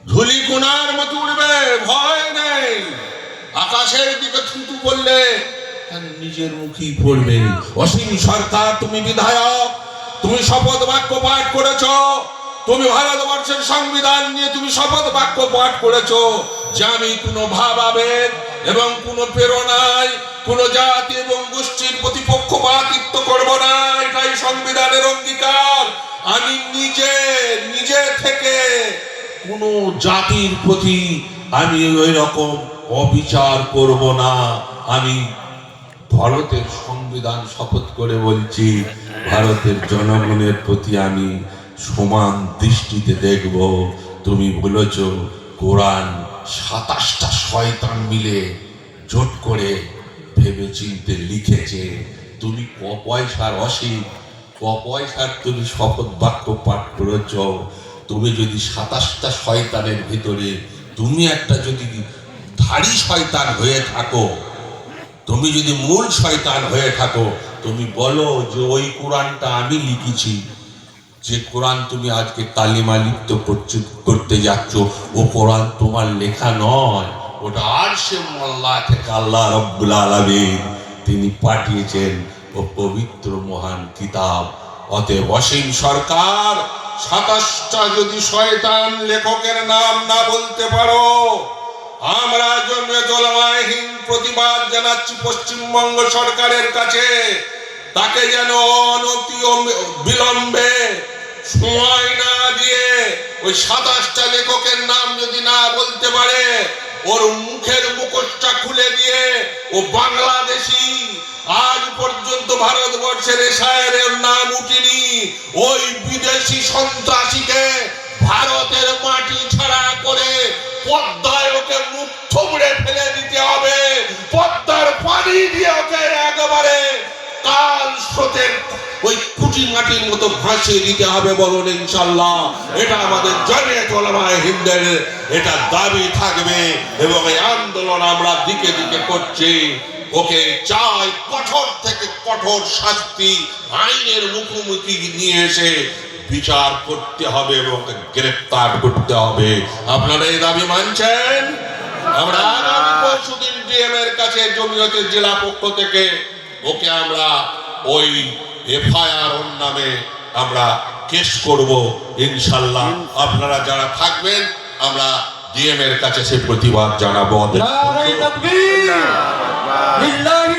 ধুলি কোনার মতো উড়বে, ভয় নেই। আকাশের দিকে থুতু বললে তার নিজের মুখেই পড়বে। অসীম সরকার, তুমি বিধায়ক, তুমি শপথ বাক্য পাঠ করেছ, তুমি ভারতবর্ষের সংবিধান নিয়ে তুমি শপথ বাক্য পাঠ করেছ যে আমি কোনো ভাবাবেগ এবং কোনো প্রেরণায় কোনো জাতি এবং গোষ্ঠীর প্রতি পক্ষপাতিত্ব করব না, এটাই সংবিধানের অঙ্গীকার। আমি নিজে থেকে কোনো জাতির প্রতি আমি ওই রকম অবিচার করব না। আমি ভারতের সংবিধান শপথ করে বলছি, ভারতের জনগণের প্রতি আমি সমান দৃষ্টিতে দেখব। তুমি বলেছ কোরআন 27টা শয়তান মিলে জোট করে ভেবে চিনতে লিখেছে। তুমি ক পয়সার অসীম, ক পয়সার তুমি শপথ বাক্য পাঠ করেছ। তুমি যদি 27টা শয়তানের ভিতরে তুমি একটা যদি ধারী শয়তান হয়ে থাকো, তুমি যদি মূল শয়তান হয়ে থাকো, তুমি বলো যে ওই কোরআনটা আমি লিখেছি। যে কোরআন তুমি আজকে কালিমা লিপ্ত করতে যাচ্ছ, ও কোরআন তোমার লেখা নয়, ওটা আরশে মোল্লা থেকে আল্লাহ রব্বুল আলামিন তিনি পাঠিয়েছেন, ও পবিত্র মহান কিতাব। অতএব অসীম সরকার, 27টা যদি শয়তান লেখকের নাম না বলতে পারো, আমরা জমিয়তুল উলামায়ে হিন্দ প্রতিবাদ জানাচ্ছি পশ্চিমবঙ্গ সরকারের কাছে, তাকে যেন অনতি বিলম্বে সময় না দিয়ে ওই 27টা লেখকের নাম যদি না বলতে পারে, ওর মুখের মুখোশটা খুলে দিয়ে ও বাংলাদেশি, আজ পর্যন্ত ভারতবর্ষের শায়েরের নাম উঠেনি, ওই বিদেশি সন্ত্রাসীকে ভারতের মাটি ছাড়া করে পদ্মায় ওকে মুখ থুবড়ে ফেলে দিতে হবে, পদ্মার পানি দিয়ে ওকে একেবারে কাল স্রোতের ওই কুটি মাটির মতো ভাসিয়ে দিতে হবে। বলুন ইনশাআল্লাহ। এটা আমাদের জমিয়তুল উলামায়ে হিন্দের এটা দাবি থাকবে, এবং এই আন্দোলন আমরা দিকে দিকে করছি। ওকে চাই কঠোর থেকে কঠোর শাস্তি, আইনের মুখোমুখি নিয়ে এসে বিচার করতে হবে এবং গ্রেফতার করতে হবে। আপনারা এই দাবি মানছেন? আমরা আগামী পরশুদিন ডিএম এর কাছে জমিয়তের জেলা পক্ষ থেকে ওকে আমরা ওই এফআইআর ওর নামে আমরা কেস করব ইনশাআল্লাহ। আপনারা যারা থাকবেন আমরা ডিএম এর কাছে সে প্রতিবাদ জানাবো। নারে তাকবীর, লিল্লাহি